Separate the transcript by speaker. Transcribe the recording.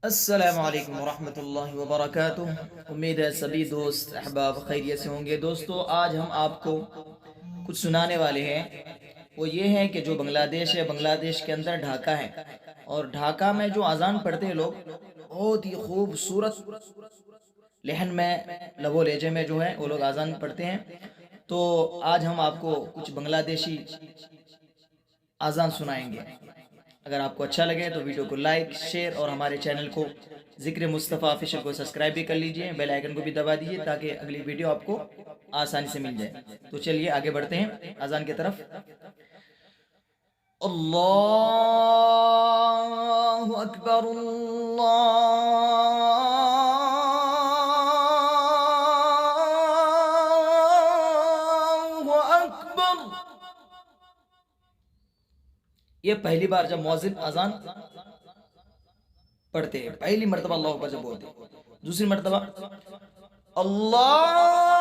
Speaker 1: अस्सलामु अलैकुम वरहमतुल्लाहि वबरकातुह। उम्मीद है सभी दोस्त अहबाब खैरियत से होंगे। दोस्तों, आज हम आपको कुछ सुनाने वाले हैं। वो ये है कि जो बांग्लादेश है, बांग्लादेश के अंदर ढाका है, और ढाका में जो अजान पढ़ते हैं लोग, बहुत ही खूबसूरत लहन में, लबो लहजे में जो है वो लोग अजान पढ़ते हैं। तो आज हम आपको कुछ बांग्लादेशी अजान सुनाएंगे। अगर आपको अच्छा लगे तो वीडियो को लाइक, शेयर और हमारे चैनल को जिक्र मुस्तफ़ा ऑफिशियल को सब्सक्राइब भी कर लीजिए। बेल आइकन को भी दबा दीजिए ताकि अगली वीडियो आपको आसानी से मिल जाए। तो चलिए आगे बढ़ते हैं अजान की तरफ। अल्लाहु अकबर, अल्लाहु अकबर। ये पहली बार जब मौजिन अजान पढ़ते हैं, पहली मर्तबा अल्लाह अकबर जब बोलते हैं। दूसरी मर्तबा अल्लाह